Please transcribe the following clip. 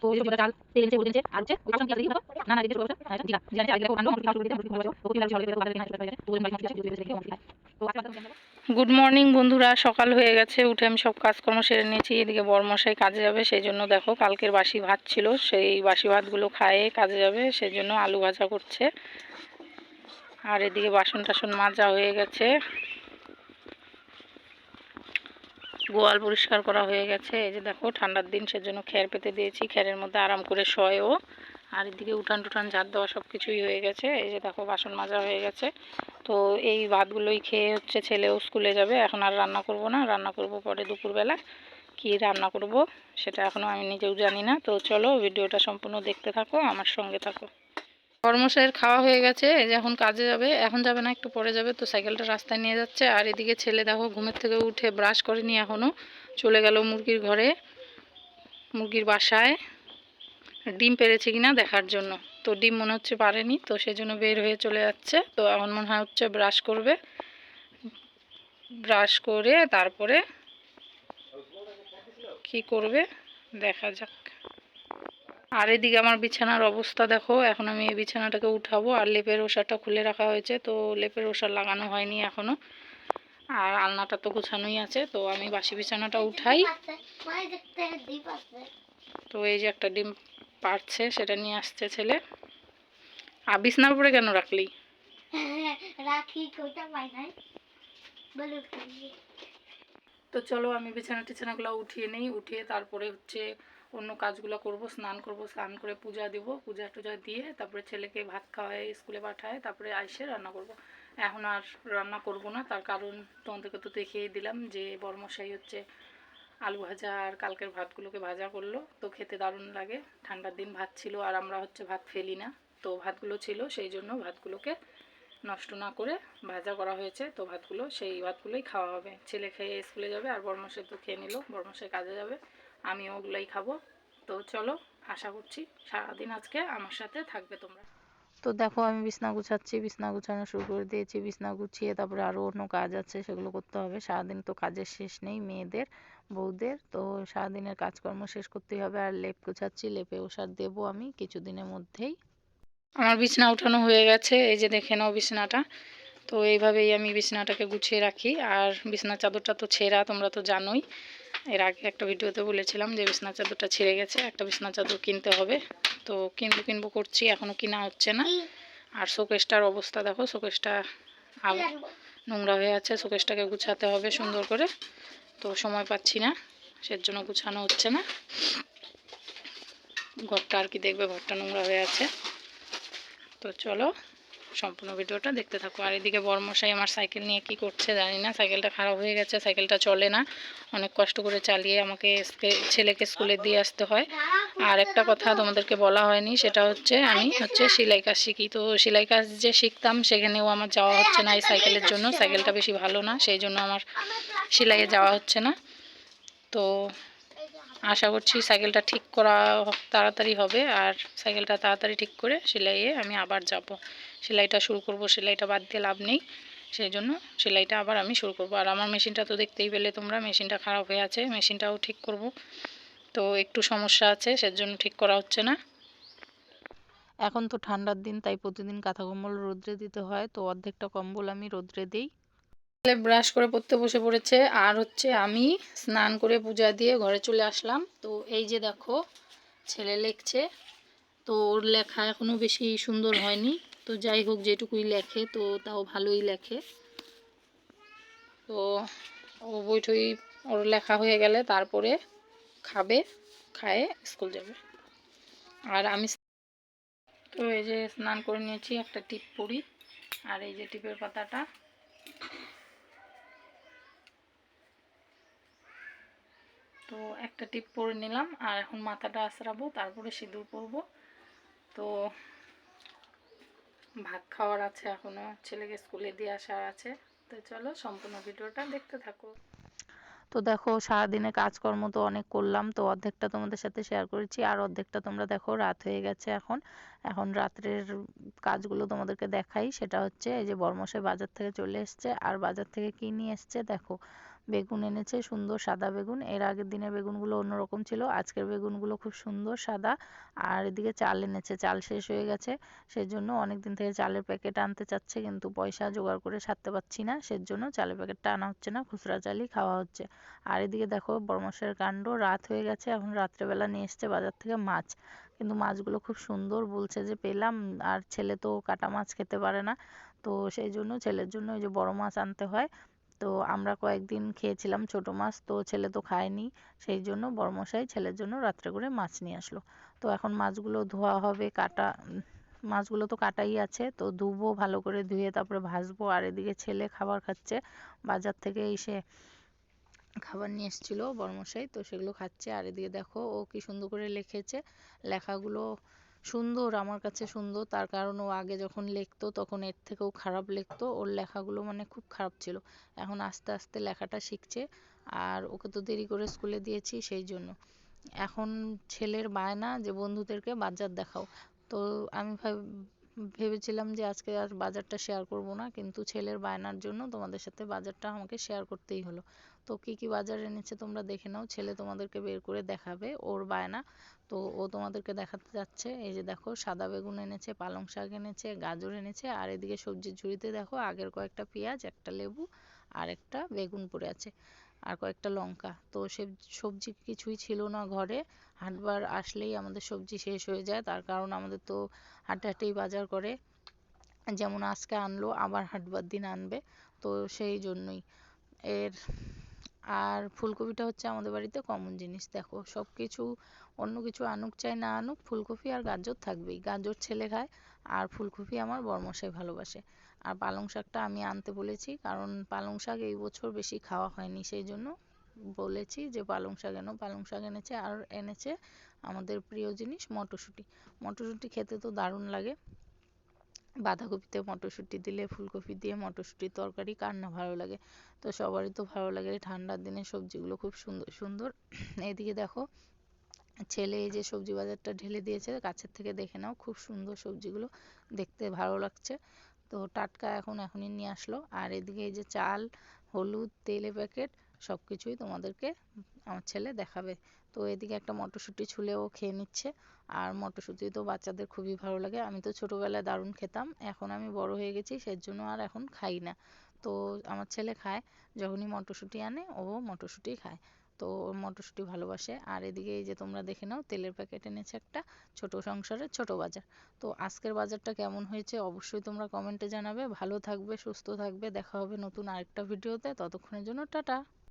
তো এই যে চাল তেল এনেছে হলুদ এনেছে আর হচ্ছে ওই কাঁচা পেঁয়াজ দিয়ে না না দিয়ে শুরু করছে জিরা জিরা এনেছে আর এগুলো কাটলো মশলা শুরু করে দিতে তো কপি লাগে হলুদ বাজারে কিনা শুরু করে তো ওই মাছ মশলা শুরু করে দিতে তো আজকে গুড মর্নিং বন্ধুরা, সকাল হয়ে গেছে। উঠে আমি সব কাজকর্ম সেরে নিয়েছি। এদিকে বরমশাই কাজে যাবে, সেই জন্য দেখো কালকের বাসি ভাত ছিল, সেই বাসি ভাতগুলো খায়ে কাজে যাবে, সেই জন্য আলু ভাজা করছে। আর এদিকে বাসন টাসন মাজা হয়ে গেছে, গোয়াল পরিষ্কার করা হয়ে গেছে। এই যে দেখো ঠান্ডার দিন, সেজন্য খ্যার পেতে দিয়েছি, খ্যারের মধ্যে আরাম করে শয়ও। আর এদিকে উঠান টুঠান ঝাড় দেওয়া সব কিছুই হয়ে গেছে। এই যে দেখো বাসন মাজা হয়ে গেছে। তো এই ভাতগুলোই খেয়ে হচ্ছে ছেলেও স্কুলে যাবে। এখন আর রান্না করব না, রান্না করব পরে দুপুরবেলা। কি রান্না করব সেটা এখনও আমি নিজেও জানি না। তো চলো ভিডিওটা সম্পূর্ণ দেখতে থাকো, আমার সঙ্গে থাকো। কর্মশাইয়ের খাওয়া হয়ে গেছে, এই যে এখন কাজে যাবে। এখন যাবে না, একটু পরে যাবে। তো সাইকেলটা রাস্তায় নিয়ে যাচ্ছে। আর এদিকে ছেলে দেখো ঘুমের থেকে উঠে ব্রাশ করেনি এখনও, চলে গেল মুরগির ঘরে, মুরগির বাসায় ডিম পেড়েছে কিনা দেখার জন্য। তো ডিম মনে হচ্ছে পারেনি, তো সেজন্য বের হয়ে চলে যাচ্ছে। তো এখন মনে হয় হচ্ছে ব্রাশ করবে, ব্রাশ করে তারপরে কি করবে দেখা যাক। আর এদিকে আমার বিছানার অবস্থা দেখো, এখন আমি এই বিছানাটাকে উঠাবো। আর লেপের ওষারটা খুলে রাখা হয়েছে, তো লেপের ওষার লাগানো হয়নি এখনো। আর আলনাটা তো গোছানোই আছে। তো আমি বাসি বিছানাটা উঠাই। তো এই যে একটা ডিম পারছে, সেটা নিয়ে আসছে ছেলে। আর বিছানার উপরে কেন রাখলি? তো চলো আমি বিছানা টিছানাগুলো উঠিয়ে নেই, উঠিয়ে তারপরে হচ্ছে অন্য কাজগুলো করব। স্নান করব, স্নান করে পূজা দিব, পূজা টুজা দিয়ে তারপরে ছেলেকে ভাত খাওয়ায় স্কুলে পাঠায়, তারপরে আইসে রান্না করব। এখন আর রান্না করব না, তার কারণ তোমাদেরকে তো দেখিয়ে দিলাম যে বরমশাই হচ্ছে আলু ভাজা আর কালকের ভাতগুলোকে ভাজা করলো। তো খেতে দারুণ লাগে। ঠান্ডার দিন ভাত ছিল, আর আমরা হচ্ছে ভাত ফেলি না, তো ভাতগুলো ছিল, সেই জন্য ভাতগুলোকে নষ্ট না করে ভাজা করা হয়েছে। তো ভাতগুলো সেই ভাতগুলোই খাওয়া হবে। ছেলে খেয়ে স্কুলে যাবে, আর বরমশাই তো খেয়ে নিল, বরমশাই কাজে যাবে, আমিও ওগুলোই খাবো। তো চলো, আশা করছি সারাদিন আজকে আমার সাথে থাকবে তোমরা। তো দেখো আমি বিছনা গুছাচ্ছি, বিছনা গুছানো শুরু করে দিয়েছি। বিছনা গুছিয়ে তারপরে আরও অন্য কাজ আছে, সেগুলো করতে হবে। সারাদিন তো কাজের শেষ নেই মেয়েদের, বউদের। তো সারাদিনের কাজকর্ম শেষ করতেই হবে। আর লেপ গুছাচ্ছি, লেপে ওষার দেবো আমি কিছুদিনের মধ্যেই। আমার বিছনা উঠানো হয়ে গেছে, এই যে দেখে নাও বিছনাটা। তো এইভাবেই আমি বিছনাটাকে গুছিয়ে রাখি। আর বিছনার চাদরটা তো ছেঁড়া, তোমরা তো জানোই। এর আগে একটা ভিডিওতে বলেছিলাম যে বিছনার চাদরটা ছিঁড়ে গেছে, একটা বিছনার চাদর কিনতে হবে। তো কিনবো করছি, এখনও কিনা হচ্ছে না। আর শোকেসটার অবস্থা দেখো, শোকেসটা নোংরা হয়ে আছে, শোকেসটাকে গুছাতে হবে সুন্দর করে। তো সময় পাচ্ছি না, সেজন্য গুছানো হচ্ছে না। ঘরটা আর কি দেখবে, ঘরটা নোংরা হয়ে আছে। তো চলো সম্পূর্ণ ভিডিওটা দেখতে থাকো। আর এদিকে বরমশাই আমার সাইকেল নিয়ে কি করছে জানি না, সাইকেলটা খারাপ হয়ে গেছে, সাইকেলটা চলে না। অনেক কষ্ট করে চালিয়ে আমাকে ছেলেকে স্কুলে দিয়ে আসতে হয়। আর একটা কথা তোমাদেরকে বলা হয়নি, সেটা হচ্ছে আমি হচ্ছে সেলাই কাজ শিখি। তো সেলাই কাজ যে শিখতাম, সেখানেও আমার যাওয়া হচ্ছে না এই সাইকেলের জন্য। সাইকেলটা বেশি ভালো না, সেই জন্য আমার সেলাইয়ে যাওয়া হচ্ছে না। তো আশা করছি সাইকেলটা ঠিক করা তাড়াতাড়ি হবে, আর সাইকেলটা তাড়াতাড়ি ঠিক করে সেলাইয়ে আমি আবার যাব, সেলাইটা শুরু করব। সেলাইটা বাদ দিয়ে লাভ নেই, সেই জন্য সেলাইটা আবার আমি শুরু করব। আর আমার মেশিনটা তো দেখতেই পেলে তোমরা, মেশিনটা খারাপ হয়ে আছে, মেশিনটাও ঠিক করব। তো একটু সমস্যা আছে, সেজন্য ঠিক করা হচ্ছে না। এখন তো ঠান্ডার দিন, তাই প্রতিদিন কাঁথা কম্বল রোদ্রে দিতে হয়। তো অর্ধেকটা কম্বল আমি রোদ্রে দিই। ব্রাশ করে পড়তে বসে পড়েছে। আর হচ্ছে আমি স্নান করে পূজা দিয়ে ঘরে চলে আসলাম। তো এই যে দেখো ছেলে লিখছে, তো ওর লেখা এখনও বেশি সুন্দর হয়নি। তো যাই হোক, যেটুকুই লেখে তো তাও ভালোই লেখে। তো ও বইটই ওর লেখা হয়ে গেলে তারপরে খাবে, খায়ে স্কুল যাবে। আর আমি তো এই যে স্নান করে নিয়েছি, একটা টিপ পরি। আর এই যে টিপের পাতাটা, তো একটা টিপ পরে নিলাম। আর এখন মাথাটা আঁচড়াবো, তারপরে সিঁদুর পরবো। তো ভাত খাওয়ার আছে এখনও, ছেলেকে স্কুলে দিয়ে আসার আছে। তো চলো সম্পূর্ণ ভিডিওটা দেখতে থাকো। তো দেখো সারাদিনে কাজকর্ম তো অনেক করলাম, তো অর্ধেকটা তোমাদের সাথে শেয়ার করেছি, আর অর্ধেকটা তোমরা দেখো রাত হয়ে গেছে। এখন এখন রাত্রের কাজগুলো তোমাদেরকে দেখাই। সেটা হচ্ছে এই যে বরমশাই বাজার থেকে চলে এসছে। আর বাজার থেকে কি নিয়ে এসছে দেখো, বেগুন এনেছে, সুন্দর সাদা বেগুন। এর আগের দিনের বেগুনগুলো অন্যরকম ছিল, আজকের বেগুনগুলো খুব সুন্দর সাদা। আর এদিকে চাল এনেছে, চাল শেষ হয়ে গেছে, সেজন্য অনেক দিন থেকে চালের প্যাকেট আনতে চাচ্ছে, কিন্তু পয়সা জোগাড় করে সারতে পারছি না, সেজন্য চালের প্যাকেটটা আনা হচ্ছে না, খুচরা চালই খাওয়া হচ্ছে। আর এদিকে দেখো বড়মশাইয়ের কাণ্ড, রাত হয়ে গেছে, এখন রাত্রেবেলা নিয়ে এসছে বাজার থেকে মাছ। কিন্তু মাছগুলো খুব সুন্দর বলছে যে পেলাম, আর ছেলে তো কাটা মাছ খেতে পারে না, তো সেই জন্য ছেলের জন্য ওই যে বড় মাছ আনতে হয়। তো আমরা কয়েকদিন খেয়েছিলাম ছোট মাছ, তো ছেলে তো খায়নি, সেই জন্য বড়মশাই ছেলের জন্য রাত্রে করে মাছ নিয়ে আসলো। তো এখন মাছগুলো ধোয়া হবে, কাটা মাছগুলো তো কাটাই আছে, তো ধুবো, ভালো করে ধুয়ে তারপরে ভাজবো। আর এদিকে ছেলে খাবার খাচ্ছে, বাজার থেকে এসে খাবার নিয়ে এসেছিলো বড়মশাই, তো সেগুলো খাচ্ছে। আর এদিকে দেখো ও কি সুন্দর করে লিখেছে, লেখাগুলো সুন্দর, আমার কাছে সুন্দর, তার কারণ ও আগে যখন লিখতো তখন এর থেকেও খারাপ লিখতো, ওর লেখাগুলো মানে খুব খারাপ ছিল। এখন আস্তে আস্তে লেখাটা শিখছে। আর ওকে তো দেরি করে স্কুলে দিয়েছি, সেই জন্য এখন ছেলের বায়না যে বন্ধুদেরকে বাজার দেখাও। তো আমি ভেবেছিলাম যে আজকে আর বাজারটা শেয়ার করব না, কিন্তু ছেলের বায়নার জন্য তোমাদের সাথে বাজারটা আমাকে শেয়ার করতেই হলো। তো কি কি বাজার এনেছে তোমরা দেখে নাও, ছেলে তোমাদেরকে বের করে দেখাবে ওর বায়না। তো ও তোমাদেরকে দেখাতে যাচ্ছে, এই যে দেখো সাদা বেগুন এনেছে, পালং শাক এনেছে, গাজর এনেছে, আর এদিকে সবজির ঝুড়িতে দেখো আগের কয়েকটা পেঁয়াজ, একটা লেবু, আর একটা বেগুন পড়ে আছে, আর কয়েকটা লঙ্কা। তো সে সবজি কিছুই ছিল না ঘরে, হাটবার আসলেই আমাদের সবজি শেষ হয়ে যায়, তার কারণ আমাদের তো হাটে হাটেই বাজার করে, যেমন আজকে আনলো আবার হাটবার দিন আনবে, তো সেই জন্যই। এর আর ফুলকপিটা হচ্ছে আমাদের বাড়িতে কমন জিনিস, দেখো সব কিছু, অন্য কিছু আনুক চাই না আনুক, ফুলকপি আর গাজর থাকবেই, গাজর ছেলে খায়, আর ফুলকপি আমার বরমশাই ভালোবাসে। আর পালং শাকটা আমি আনতে বলেছি, কারণ পালং শাক এই বছর বেশি খাওয়া হয়নি, সেই জন্য বলেছি যে পালং শাক এনো, পালং শাক এনেছে। আর এনেছে আমাদের প্রিয় জিনিস মটরশুঁটি, মটরশুঁটি খেতে তো দারুণ লাগে, বাঁধাকপিতে মটরশুঁটি দিলে, ফুলকপি দিয়ে মটরশুঁটির তরকারি কার না ভালো লাগে, তো সবারই তো ভালো লাগে, ঠান্ডার দিনে সবজিগুলো খুব সুন্দর সুন্দর। এদিকে দেখো ছেলে এই যে সবজি বাজারটা ঢেলে দিয়েছে, কাছের থেকে দেখে নাও, খুব সুন্দর সবজিগুলো, দেখতে ভালো লাগছে, তো টাটকা এখনই নিয়ে আসলো। আর এদিকে এই যে চাল, হলুদ, তেলের প্যাকেট, সব কিছুই তোমাদেরকে আমার ছেলে দেখাবে। তো এদিকে একটা মটরশুঁটি ছুলে ও খেয়ে নিচ্ছে, আর মটরশুঁটি তো বাচ্চাদের খুবই ভালো লাগে, আমি তো ছোটোবেলায় দারুণ খেতাম, এখন আমি বড় হয়ে গেছি সেজন্য আর এখন খাই না। তো আমার ছেলে খায়, যখনই মটরশুঁটি আনে ও মটরশুঁটি খায়, তো ওর মটরশুঁটি ভালোবাসে। আর এদিকে এই যে তোমরা দেখে নাও তেলের প্যাকেট এনেছে একটা, ছোট সংসারের ছোট বাজার। তো আজকের বাজারটা কেমন হয়েছে অবশ্যই তোমরা কমেন্টে জানাবে। ভালো থাকবে, সুস্থ থাকবে, দেখা হবে নতুন আরেকটা ভিডিওতে, ততক্ষণের জন্য টাটা।